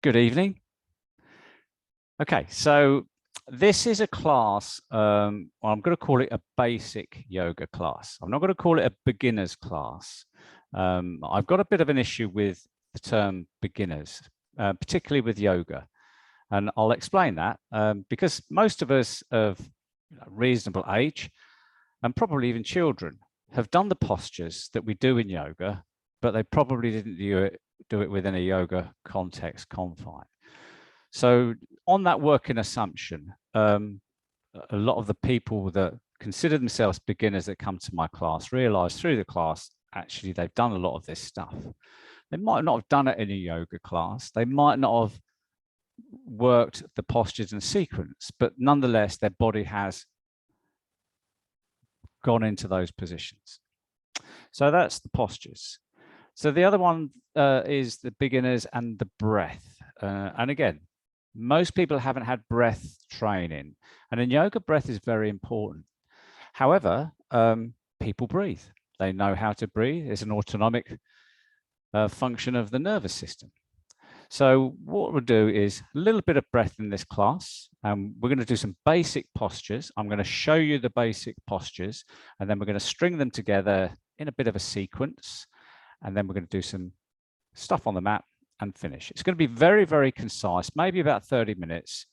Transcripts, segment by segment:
Good evening. Okay, so this is a class, well, I'm going to call it a basic yoga class. I'm not going to call it a beginner's class. I've got a bit of an issue with the term beginners, particularly with yoga. And I'll explain that because most of us of reasonable age, and probably even children, have done the postures that we do in yoga, but they probably didn't do it within a yoga context confine. So on that working assumption, a lot of the people that consider themselves beginners that come to my class realize through the class, actually, they've done a lot of this stuff. They might not have done it in a yoga class. They might not have worked the postures in sequence, but nonetheless, their body has gone into those positions. So that's the postures. So the other one is the beginners and the breath. And again, most people haven't had breath training, and in yoga, breath is very important. However, people breathe. They know how to breathe. It's an autonomic function of the nervous system. So what we'll do is a little bit of breath in this class, and we're going to do some basic postures. I'm going to show you the basic postures, and then we're going to string them together in a bit of a sequence, and then we're going to do some stuff on the mat and finish. It's going to be very, very concise, maybe about 30 minutes.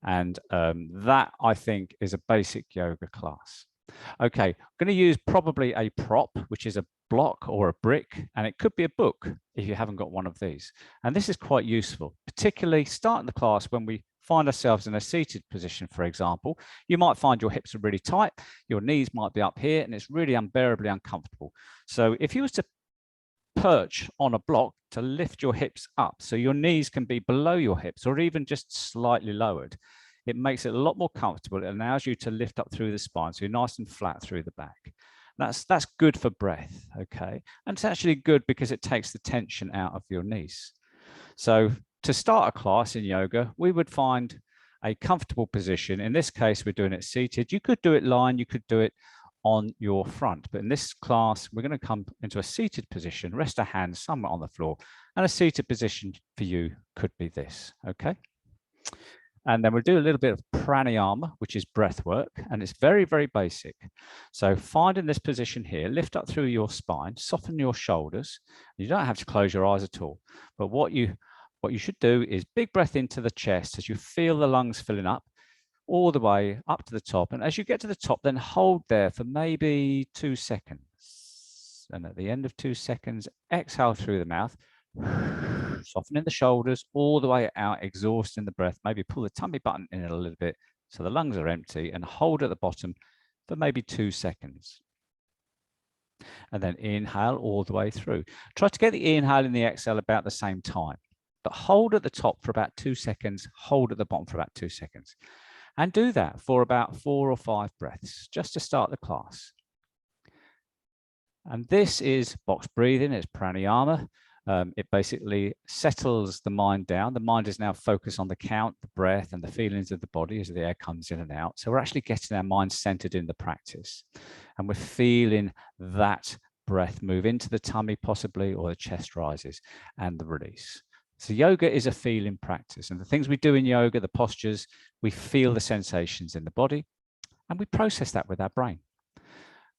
And that, I think, is a basic yoga class. Okay, I'm going to use probably a prop, which is a block or a brick, and it could be a book if you haven't got one of these. And this is quite useful, particularly starting the class when we find ourselves in a seated position, for example. You might find your hips are really tight, your knees might be up here, and it's really unbearably uncomfortable. So if you was to perch on a block to lift your hips up so your knees can be below your hips or even just slightly lowered, it makes it a lot more comfortable. It allows you to lift up through the spine, so you're nice and flat through the back. That's good for breath, okay? And it's actually good because it takes the tension out of your knees. So to start a class in yoga, we would find a comfortable position. In this case, we're doing it seated. You could do it lying, you could do it on your front, but in this class, we're going to come into a seated position, rest our hands somewhere on the floor, and a seated position for you could be this, okay? And then we'll do a little bit of pranayama, which is breath work, and it's very, very basic. So finding this position here, lift up through your spine, soften your shoulders. You don't have to close your eyes at all, but what you should do is big breath into the chest as you feel the lungs filling up all the way up to the top. And as you get to the top, then hold there for maybe 2 seconds. And at the end of 2 seconds, exhale through the mouth, softening the shoulders all the way out, exhausting the breath. Maybe pull the tummy button in a little bit so the lungs are empty, and hold at the bottom for maybe 2 seconds. And then inhale all the way through. Try to get the inhale and the exhale about the same time, but hold at the top for about 2 seconds, hold at the bottom for about 2 seconds. And do that for about 4 or 5 breaths, just to start the class. And this is box breathing, it's pranayama. It basically settles the mind down. The mind is now focused on the count, the breath, and the feelings of the body as the air comes in and out. So we're actually getting our mind centered in the practice. And we're feeling that breath move into the tummy possibly, or the chest rises, and the release. So yoga is a feeling practice, and the things we do in yoga, the postures, we feel the sensations in the body, and we process that with our brain.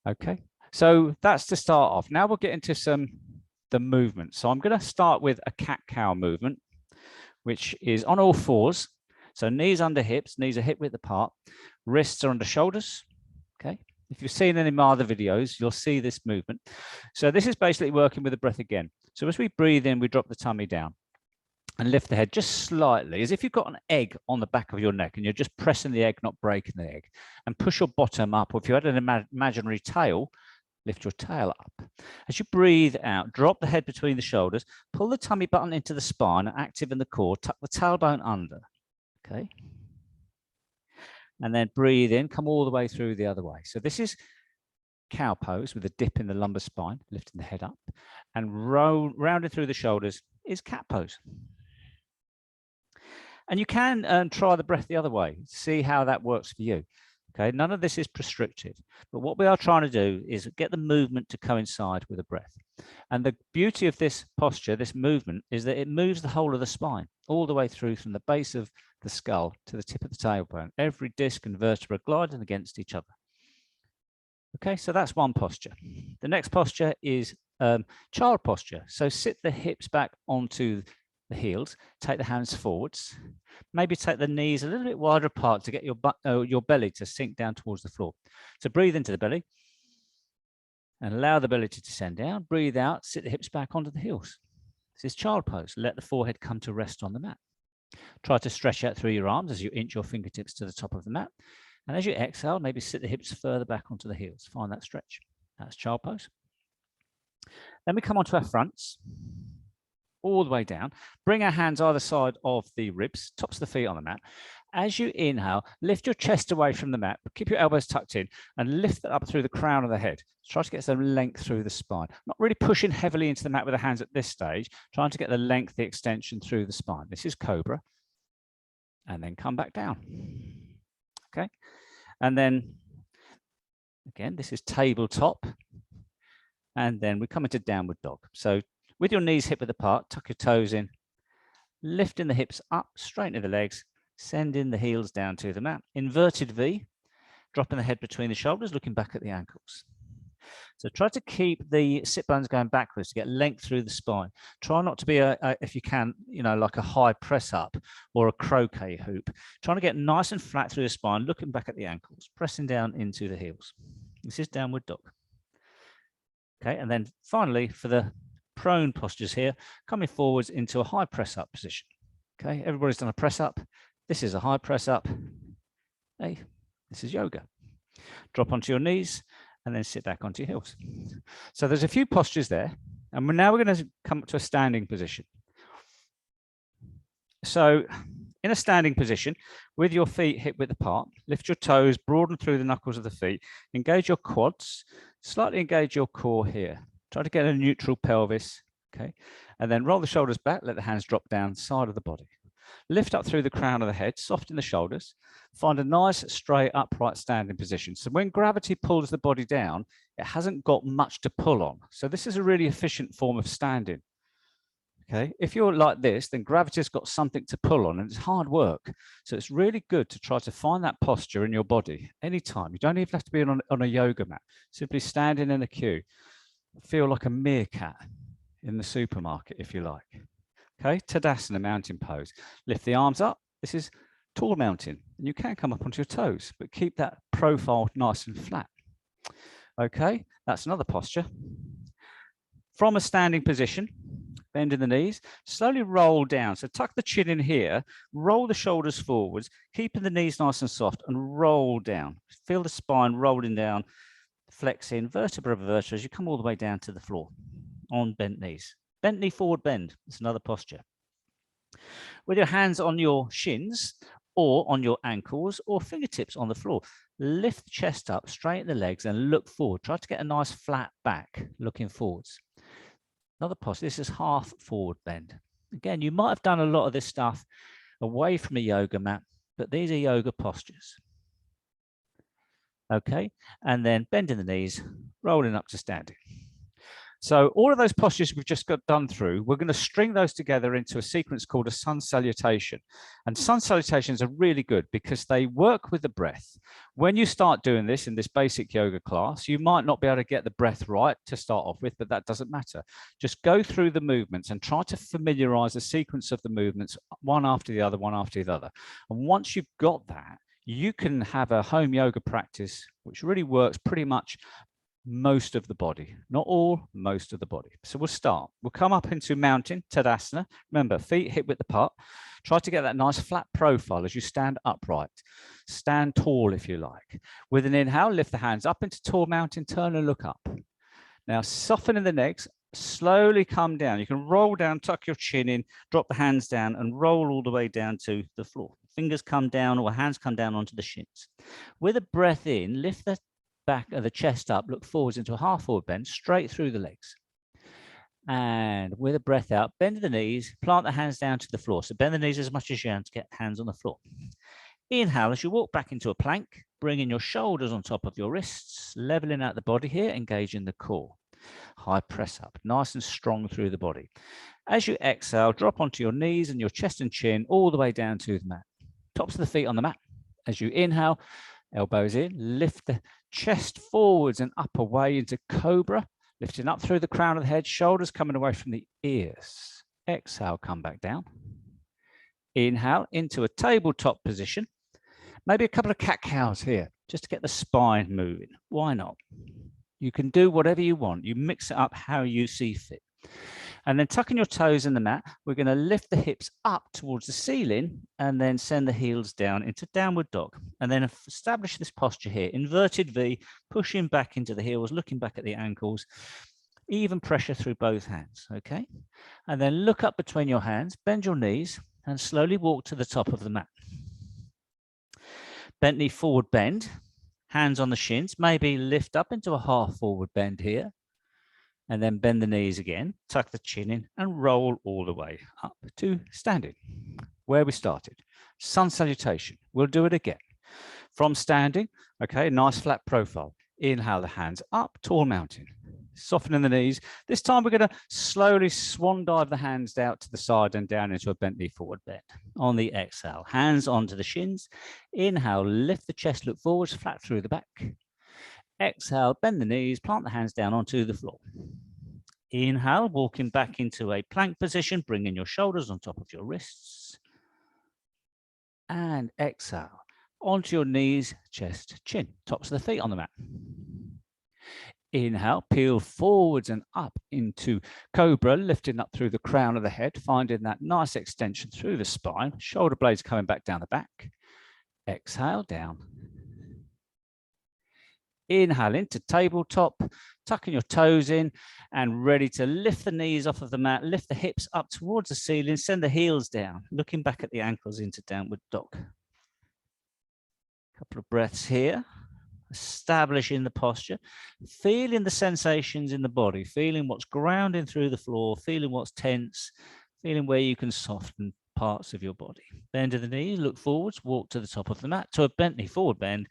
Okay, so that's to start off. Now we'll get into the movement. So I'm going to start with a cat-cow movement, which is on all fours. So knees under hips, knees are hip width apart, wrists are under shoulders. Okay, if you've seen any of my other videos, you'll see this movement. So this is basically working with the breath again. So as we breathe in, we drop the tummy down and lift the head just slightly, as if you've got an egg on the back of your neck and you're just pressing the egg, not breaking the egg. And push your bottom up, or if you had an imaginary tail, lift your tail up. As you breathe out, drop the head between the shoulders, pull the tummy button into the spine, active in the core, tuck the tailbone under, okay? And then breathe in, come all the way through the other way. So this is cow pose with a dip in the lumbar spine, lifting the head up, and rounding through the shoulders is cat pose. And you can try the breath the other way, see how that works for you. Okay, none of this is prescriptive, but what we are trying to do is get the movement to coincide with the breath. And the beauty of this posture, this movement, is that it moves the whole of the spine all the way through from the base of the skull to the tip of the tailbone, every disc and vertebra gliding against each other. Okay, so that's one posture. The next posture is child posture. So sit the hips back onto the heels, take the hands forwards, maybe take the knees a little bit wider apart to get your belly to sink down towards the floor. So breathe into the belly and allow the belly to descend down. Breathe out, sit the hips back onto the heels. This is child pose. Let the forehead come to rest on the mat. Try to stretch out through your arms as you inch your fingertips to the top of the mat. And as you exhale, maybe sit the hips further back onto the heels. Find that stretch. That's child pose. Then we come onto our fronts, all the way down. Bring our hands either side of the ribs, tops of the feet on the mat. As you inhale, lift your chest away from the mat, but keep your elbows tucked in and lift it up through the crown of the head. Try to get some length through the spine. Not really pushing heavily into the mat with the hands at this stage, trying to get the length, the extension through the spine. This is cobra. And then come back down. Okay. And then, again, this is tabletop. And then we come into downward dog. So with your knees hip width apart, tuck your toes in, lifting the hips up, straighten the legs, sending the heels down to the mat. Inverted V, dropping the head between the shoulders, looking back at the ankles. So try to keep the sit bones going backwards to get length through the spine. Try not to be, if you can, like a high press up or a croquet hoop. Trying to get nice and flat through the spine, looking back at the ankles, pressing down into the heels. This is downward dog. Okay, and then finally, for the prone postures here, coming forwards into a high press up position. Okay, everybody's done a press up. This is a high press up. Hey, this is yoga. Drop onto your knees and then sit back onto your heels. So there's a few postures there. And now we're going to come up to a standing position. So in a standing position, with your feet hip width apart, lift your toes, broaden through the knuckles of the feet, engage your quads, slightly engage your core here. Try to get a neutral pelvis, okay? And then roll the shoulders back, let the hands drop down side of the body. Lift up through the crown of the head, soften the shoulders, find a nice, straight, upright standing position. So when gravity pulls the body down, it hasn't got much to pull on. So this is a really efficient form of standing. Okay, if you're like this, then gravity's got something to pull on and it's hard work. So it's really good to try to find that posture in your body anytime. You don't even have to be on a yoga mat. Simply standing in a queue. Feel like a meerkat in the supermarket, if you like. Okay, Tadasana, mountain pose. Lift the arms up. This is tall mountain. And you can come up onto your toes, but keep that profile nice and flat. Okay, that's another posture. From a standing position, bend in the knees, slowly roll down. So tuck the chin in here, roll the shoulders forwards, keeping the knees nice and soft, and roll down. Feel the spine rolling down, flex in, vertebra by vertebra, as you come all the way down to the floor on bent knees. Bent knee forward bend. It's another posture. With your hands on your shins or on your ankles or fingertips on the floor, lift the chest up, straighten the legs, and look forward. Try to get a nice flat back, looking forwards. Another posture. This is half forward bend. Again, you might have done a lot of this stuff away from a yoga mat, but these are yoga postures. Okay, and then bending the knees, rolling up to standing. So all of those postures we've just got done through, we're going to string those together into a sequence called a sun salutation. And sun salutations are really good because they work with the breath. When you start doing this in this basic yoga class, you might not be able to get the breath right to start off with, but that doesn't matter. Just go through the movements and try to familiarize the sequence of the movements, one after the other, one after the other. And once you've got that, you can have a home yoga practice, which really works pretty much most of the body, not all, most of the body. So we'll start. We'll come up into mountain, Tadasana. Remember, feet hip width apart. Try to get that nice flat profile as you stand upright. Stand tall if you like. With an inhale, lift the hands up into tall mountain, turn and look up. Now soften in the legs, slowly come down. You can roll down, tuck your chin in, drop the hands down and roll all the way down to the floor. Fingers come down or hands come down onto the shins. With a breath in, lift the back of the chest up, look forwards into a half forward bend, straight through the legs. And with a breath out, bend the knees, plant the hands down to the floor. So bend the knees as much as you can to get hands on the floor. Inhale as you walk back into a plank, bringing your shoulders on top of your wrists, leveling out the body here, engaging the core. High press up, nice and strong through the body. As you exhale, drop onto your knees and your chest and chin all the way down to the mat. Tops of the feet on the mat. As you inhale, elbows in, lift the chest forwards and up away into cobra, lifting up through the crown of the head, shoulders coming away from the ears. Exhale, come back down. Inhale into a tabletop position. Maybe a couple of cat-cows here, just to get the spine moving. Why not? You can do whatever you want. You mix it up how you see fit. And then tucking your toes in the mat, we're going to lift the hips up towards the ceiling and then send the heels down into downward dog. And then establish this posture here, inverted V, pushing back into the heels, looking back at the ankles, even pressure through both hands, okay? And then look up between your hands, bend your knees, and slowly walk to the top of the mat. Bent knee forward bend, hands on the shins, maybe lift up into a half forward bend here, and then bend the knees again, tuck the chin in and roll all the way up to standing, where we started. Sun salutation, we'll do it again. From standing, okay, nice flat profile. Inhale the hands up, tall mountain. Softening the knees. This time we're going to slowly swan dive the hands out to the side and down into a bent knee forward bend. On the exhale, hands onto the shins. Inhale, lift the chest, look forwards, flat through the back. Exhale, bend the knees, plant the hands down onto the floor. Inhale, walking back into a plank position, bringing your shoulders on top of your wrists. And exhale, onto your knees, chest, chin, tops of the feet on the mat. Inhale, peel forwards and up into cobra, lifting up through the crown of the head, finding that nice extension through the spine, shoulder blades coming back down the back. Exhale, down. Inhale into tabletop, tucking your toes in and ready to lift the knees off of the mat, lift the hips up towards the ceiling, send the heels down, looking back at the ankles into downward dog. Couple of breaths here. Establishing the posture, feeling the sensations in the body, feeling what's grounding through the floor, feeling what's tense, feeling where you can soften parts of your body. Bend to the knees, look forwards, walk to the top of the mat to a bent knee forward bend.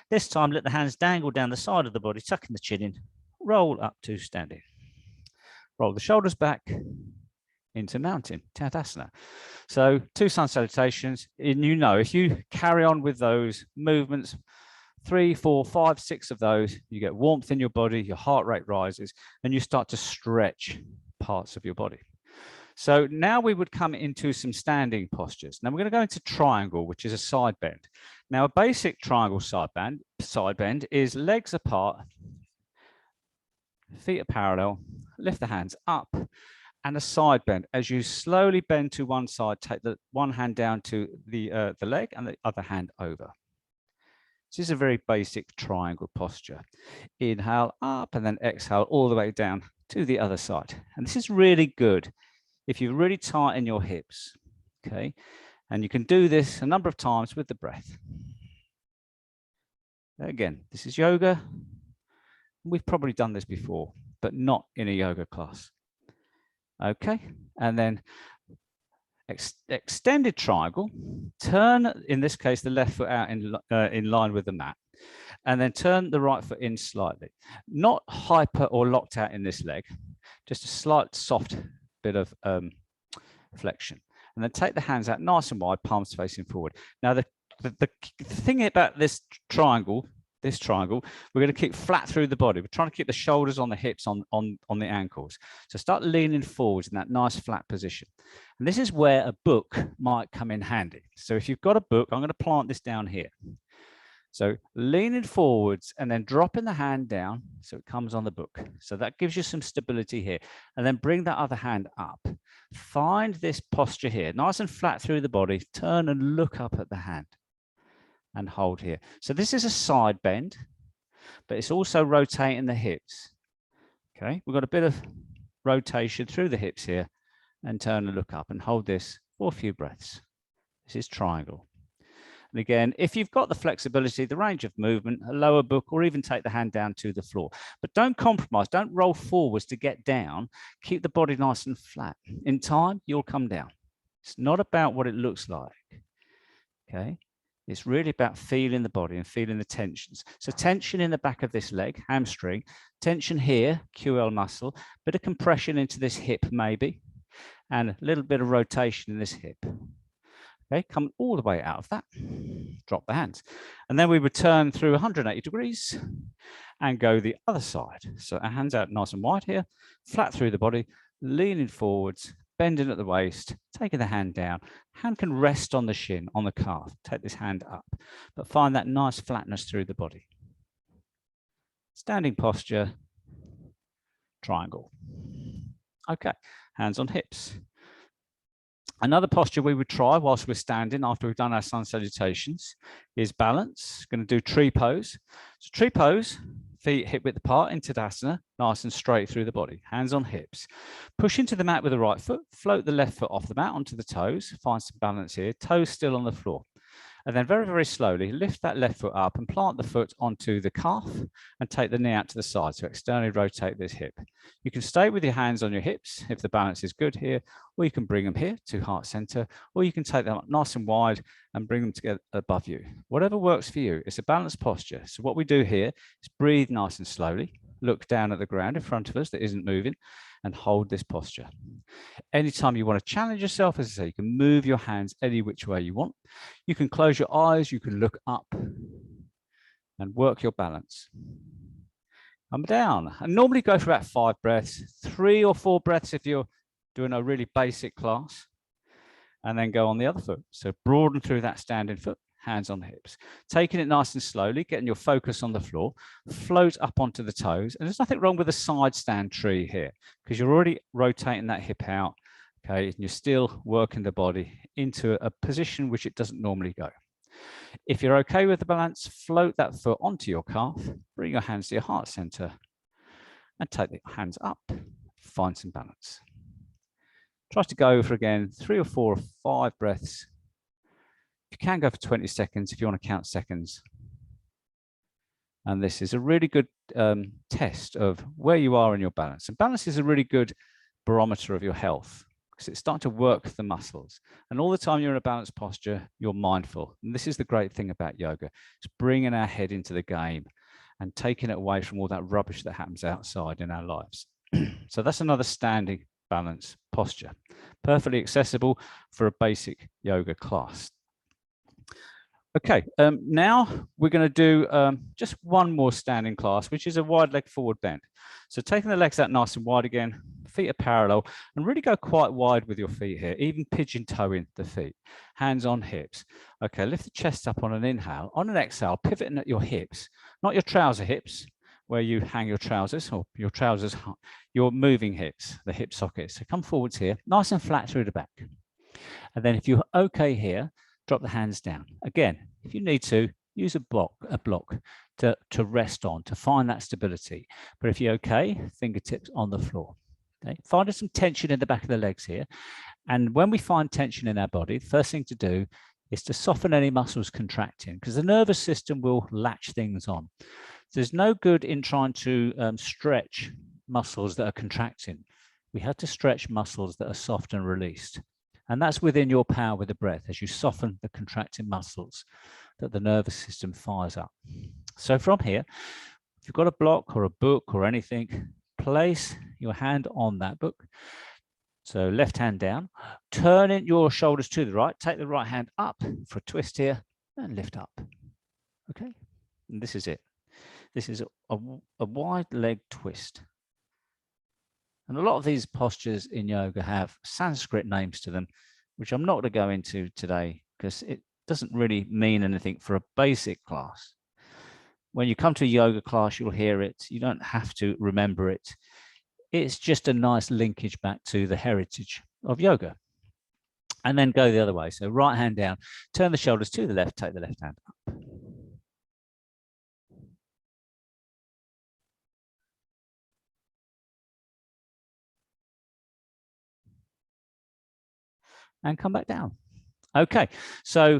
This time, let the hands dangle down the side of the body, tucking the chin in, roll up to standing. Roll the shoulders back into mountain, Tadasana. So 2 sun salutations, and you know, if you carry on with those movements, 3, 4, 5, 6 of those, you get warmth in your body, your heart rate rises, and you start to stretch parts of your body. So now we would come into some standing postures. Now we're going to go into triangle, which is a side bend. Now a basic triangle side bend is legs apart, feet are parallel, lift the hands up, and a side bend. As you slowly bend to one side, take the one hand down to the leg and the other hand over. This is a very basic triangle posture. Inhale up and then exhale all the way down to the other side. And this is really good if you really tighten your hips, okay? And you can do this a number of times with the breath. Again, this is yoga. We've probably done this before, but not in a yoga class. Okay, and then extended triangle, turn, in this case, the left foot out in line with the mat, and then turn the right foot in slightly. Not hyper or locked out in this leg, just a slight soft bit of flexion. And then take the hands out nice and wide, palms facing forward. Now, the thing about this triangle, we're going to keep flat through the body. We're trying to keep the shoulders on the hips, on the ankles. So start leaning forwards in that nice flat position. And this is where a book might come in handy. So if you've got a book, I'm going to plant this down here. So leaning forwards and then dropping the hand down so it comes on the book. So that gives you some stability here. And then bring that other hand up. Find this posture here, nice and flat through the body. Turn and look up at the hand. And hold here. So this is a side bend, but it's also rotating the hips. Okay, we've got a bit of rotation through the hips here, and turn and look up and hold this for a few breaths. This is triangle. And again, if you've got the flexibility, the range of movement, a lower book, or even take the hand down to the floor. But don't compromise, don't roll forwards to get down. Keep the body nice and flat. In time, you'll come down. It's not about what it looks like. Okay. It's really about feeling the body and feeling the tensions. So tension in the back of this leg, hamstring, tension here, QL muscle, bit of compression into this hip maybe, and a little bit of rotation in this hip. Okay, come all the way out of that, drop the hands. And then we return through 180 degrees and go the other side. So our hands out nice and wide here, flat through the body, leaning forwards, bending at the waist, taking the hand down. Hand can rest on the shin, on the calf. Take this hand up, but find that nice flatness through the body. Standing posture, triangle. Okay, hands on hips. Another posture we would try whilst we're standing after we've done our sun salutations is balance. Going to do tree pose. So tree pose, feet hip width apart into Tadasana, nice and straight through the body, hands on hips. Push into the mat with the right foot, float the left foot off the mat onto the toes, find some balance here, toes still on the floor. And then very, very slowly lift that left foot up and plant the foot onto the calf and take the knee out to the side. So externally rotate this hip. You can stay with your hands on your hips if the balance is good here, or you can bring them here to heart center, or you can take them up nice and wide and bring them together above you. Whatever works for you. It's a balanced posture. So what we do here is breathe nice and slowly, look down at the ground in front of us that isn't moving, and hold this posture. Anytime you want to challenge yourself, as I say, you can move your hands any which way you want. You can close your eyes, you can look up and work your balance. Come down and normally go for about 5 breaths, 3 or 4 breaths if you're doing a really basic class, and then go on the other foot. So broaden through that standing foot, hands on hips, taking it nice and slowly, getting your focus on the floor, float up onto the toes. And there's nothing wrong with a side stand tree here because you're already rotating that hip out, okay, and you're still working the body into a position which it doesn't normally go. If you're okay with the balance, float that foot onto your calf, bring your hands to your heart center and take the hands up, find some balance. Try to go for again 3 or 4 or 5 breaths. You can go for 20 seconds if you want to count seconds. And this is a really good test of where you are in your balance. And balance is a really good barometer of your health because it's starting to work the muscles. And all the time you're in a balanced posture, you're mindful. And this is the great thing about yoga. It's bringing our head into the game and taking it away from all that rubbish that happens outside in our lives. So that's another standing balance posture. Perfectly accessible for a basic yoga class. Okay, now we're going to do just one more standing class, which is a wide leg forward bend. So taking the legs out nice and wide again, feet are parallel, and really go quite wide with your feet here, even pigeon toeing the feet, hands on hips. Okay, lift the chest up on an inhale. On an exhale, pivoting at your hips, not your trouser hips, where you hang your trousers, or your trousers, your moving hips, the hip sockets. So come forwards here, nice and flat through the back. And then if you're okay here, drop the hands down. Again, if you need to, use a block to rest on, to find that stability. But if you're okay, fingertips on the floor. Okay? Find some tension in the back of the legs here. And when we find tension in our body, the first thing to do is to soften any muscles contracting, because the nervous system will latch things on. There's no good in trying to stretch muscles that are contracting. We have to stretch muscles that are soft and released. And that's within your power with the breath as you soften the contracting muscles that the nervous system fires up. So from here, if you've got a block or a book or anything, place your hand on that book. So left hand down, turn in your shoulders to the right, take the right hand up for a twist here and lift up. Okay, and this is it. This is a wide leg twist. And a lot of these postures in yoga have Sanskrit names to them, which I'm not going to go into today because it doesn't really mean anything for a basic class. When you come to a yoga class, you'll hear it. You don't have to remember it. It's just a nice linkage back to the heritage of yoga. And then go the other way. So right hand down, turn the shoulders to the left, take the left hand up. And come back down. Okay, so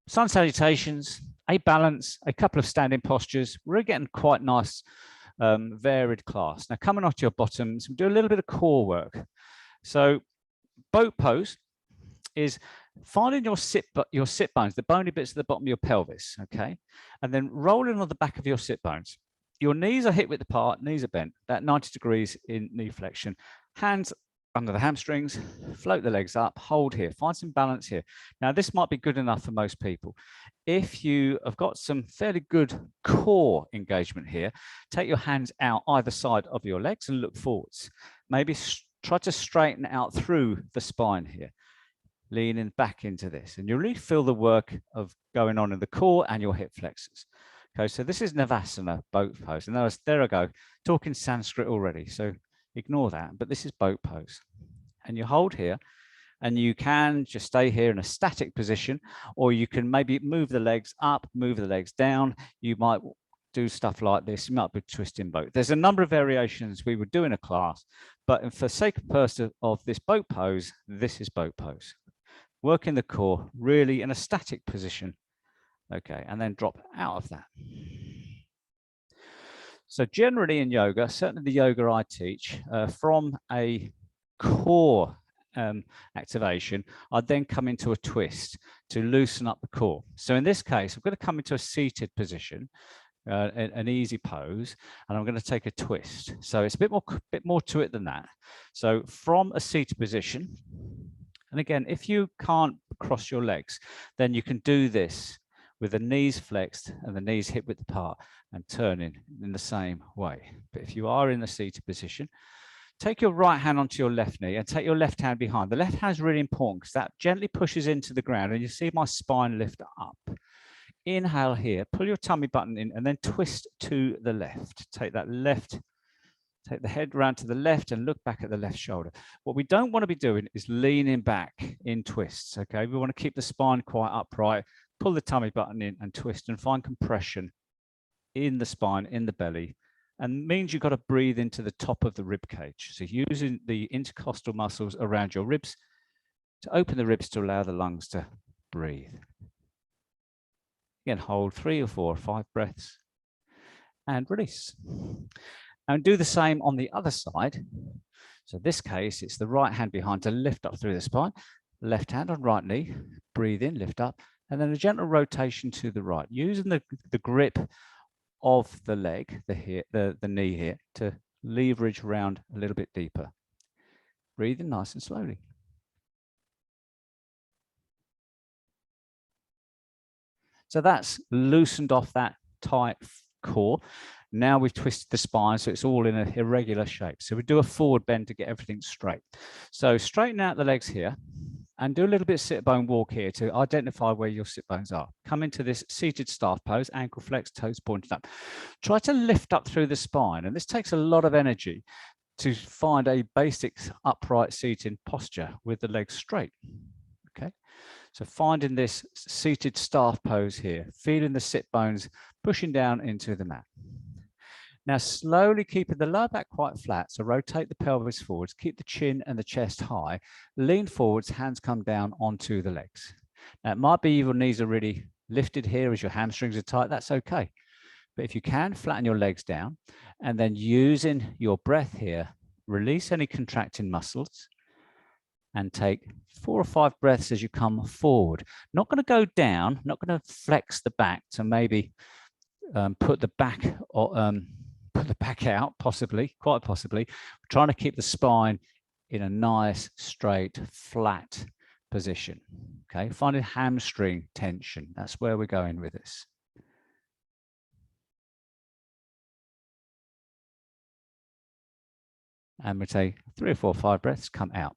sun salutations, a balance, a couple of standing postures. We're getting quite nice varied class. Now coming off to your bottoms, we'll do a little bit of core work. So boat pose is Finding your sit bones, the bony bits at the bottom of your pelvis, okay? And then rolling on the back of your sit bones. Your knees are hip width apart, knees are bent, about 90 degrees in knee flexion. Hands under the hamstrings, float the legs up, hold here, find some balance here. Now, this might be good enough for most people. If you have got some fairly good core engagement here, take your hands out either side of your legs and look forwards. Maybe try to straighten out through the spine here, leaning back into this. And you really feel the work of going on in the core and your hip flexors. Okay, so this is Navasana, boat pose. And there I go, talking Sanskrit already. So ignore that, but this is boat pose. And you hold here, and you can just stay here in a static position, or you can maybe move the legs up, move the legs down. You might do stuff like this. You might be twisting boat. There's a number of variations we would do in a class, but for sake of this boat pose, this is boat pose. Working the core really in a static position. Okay, and then drop out of that. So generally in yoga, certainly the yoga I teach, from a core activation, I'd then come into a twist to loosen up the core. So in this case, I'm going to come into a seated position, an easy pose, and I'm going to take a twist. So it's a bit more to it than that. So from a seated position, and again, if you can't cross your legs, then you can do this with the knees flexed and the knees hip width apart and turning in the same way. But if you are in the seated position, take your right hand onto your left knee and take your left hand behind. The left hand is really important because that gently pushes into the ground, and you see my spine lift up. Inhale here, pull your tummy button in, and then twist to the left. Take the head round to the left and look back at the left shoulder. What we don't want to be doing is leaning back in twists, okay? We want to keep the spine quite upright, pull the tummy button in and twist and find compression in the spine, in the belly, and means you've got to breathe into the top of the rib cage. So using the intercostal muscles around your ribs to open the ribs to allow the lungs to breathe. Again, hold 3 or 4 or 5 breaths and release. And do the same on the other side. So in this case, it's the right hand behind to lift up through the spine, left hand on right knee, breathe in, lift up, and then a gentle rotation to the right, using the grip of the leg, the knee here, to leverage around a little bit deeper. Breathe in nice and slowly. So that's loosened off that tight core. Now we've twisted the spine, so it's all in an irregular shape. So we do a forward bend to get everything straight. So straighten out the legs here and do a little bit of sit bone walk here to identify where your sit bones are. Come into this seated staff pose, ankle flex, toes pointed up. Try to lift up through the spine, and this takes a lot of energy to find a basic upright seating posture with the legs straight. Okay, so finding this seated staff pose here, feeling the sit bones pushing down into the mat. Now, slowly keeping the lower back quite flat, so rotate the pelvis forwards, keep the chin and the chest high, lean forwards, hands come down onto the legs. Now, it might be your knees are really lifted here as your hamstrings are tight, that's okay. But if you can, flatten your legs down, and then using your breath here, release any contracting muscles, and take 4 or 5 breaths as you come forward. Not going to go down, not going to flex the back to maybe put the back out, possibly, quite possibly. We're trying to keep the spine in a nice, straight, flat position. Okay, finding hamstring tension. That's where we're going with this. And we take 3 or 4 or 5 breaths, come out.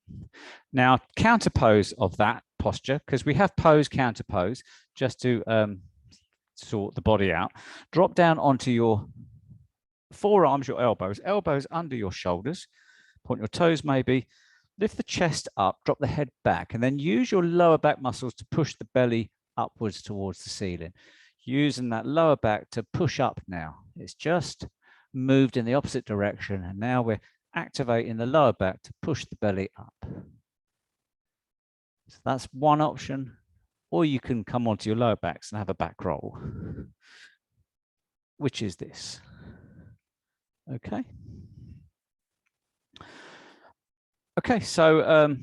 Now, counter pose of that posture, because we have pose, counter pose, just to sort the body out. Drop down onto your forearms, your elbows under your shoulders. Point your toes maybe. Lift the chest up, drop the head back, and then use your lower back muscles to push the belly upwards towards the ceiling. Using that lower back to push up now. It's just moved in the opposite direction, and now we're activating the lower back to push the belly up. So that's one option, or you can come onto your lower backs and have a back roll, which is this. Okay. Okay, so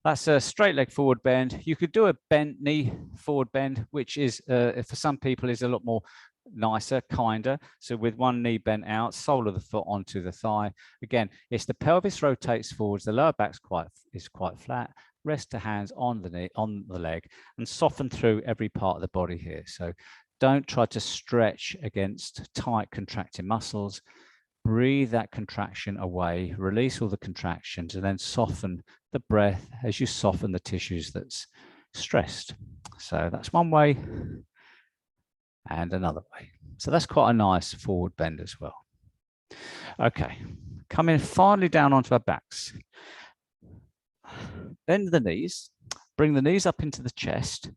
That's a straight leg forward bend. You could do a bent knee forward bend, which is for some people is a lot more nicer, kinder. So with one knee bent out, sole of the foot onto the thigh. Again, it's the pelvis rotates forwards, the lower back is quite flat. Rest the hands on the knee, on the leg, and soften through every part of the body here. So don't try to stretch against tight contracting muscles. Breathe that contraction away, release all the contractions, and then soften the breath as you soften the tissues that's stressed. So that's one way and another way. So that's quite a nice forward bend as well. Okay, coming finally down onto our backs. Bend the knees, bring the knees up into the chest,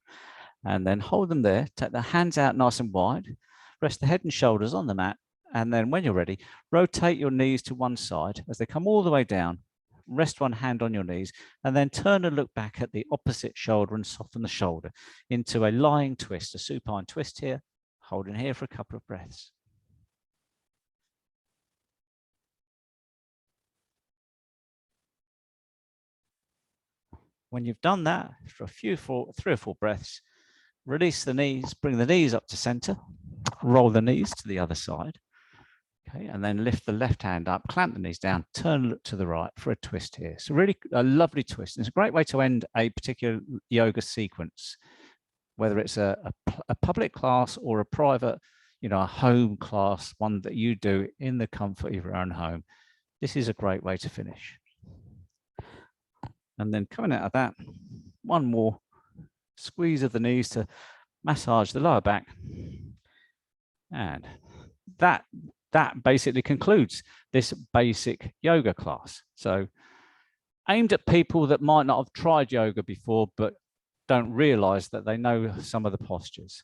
and then hold them there. Take the hands out nice and wide. Rest the head and shoulders on the mat. And then when you're ready, rotate your knees to one side as they come all the way down. Rest one hand on your knees and then turn and look back at the opposite shoulder and soften the shoulder into a lying twist, a supine twist here. Holding here for a couple of breaths. When you've done that for three or four breaths, release the knees, bring the knees up to center, roll the knees to the other side. Okay, and then lift the left hand up, clamp the knees down, turn look to the right for a twist here. So really a lovely twist. And it's a great way to end a particular yoga sequence, whether it's a public class or a private, a home class, one that you do in the comfort of your own home. This is a great way to finish. And then coming out of that, one more squeeze of the knees to massage the lower back. And that basically concludes this basic yoga class. So aimed at people that might not have tried yoga before, but don't realize that they know some of the postures.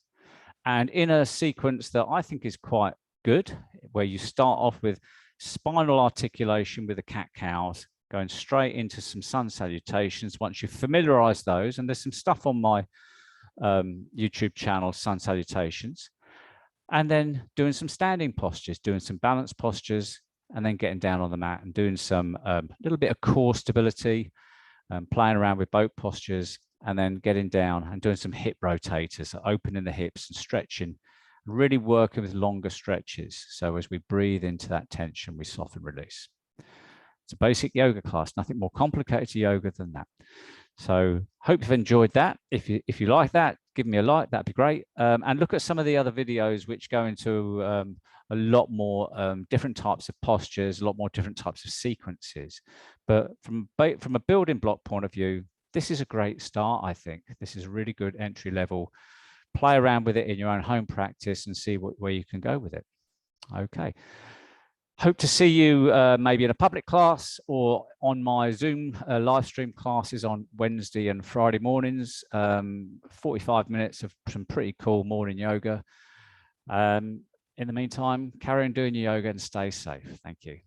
And in a sequence that I think is quite good, where you start off with spinal articulation with the cat-cows, going straight into some sun salutations. Once you familiarize those, and there's some stuff on my YouTube channel, sun salutations, and then doing some standing postures, doing some balance postures, and then getting down on the mat and doing some little bit of core stability, playing around with boat postures, and then getting down and doing some hip rotators, so opening the hips and stretching, really working with longer stretches. So as we breathe into that tension, we soften, release. It's a basic yoga class, nothing more complicated to yoga than that. So hope you've enjoyed that. If you like that, give me a like, that'd be great. And look at some of the other videos which go into a lot more different types of postures, a lot more different types of sequences. But from a building block point of view, this is a great start, I think. This is a really good entry level. Play around with it in your own home practice and see where you can go with it. Okay. Hope to see you maybe in a public class or on my Zoom live stream classes on Wednesday and Friday mornings. 45 minutes of some pretty cool morning yoga. In the meantime, carry on doing your yoga and stay safe. Thank you.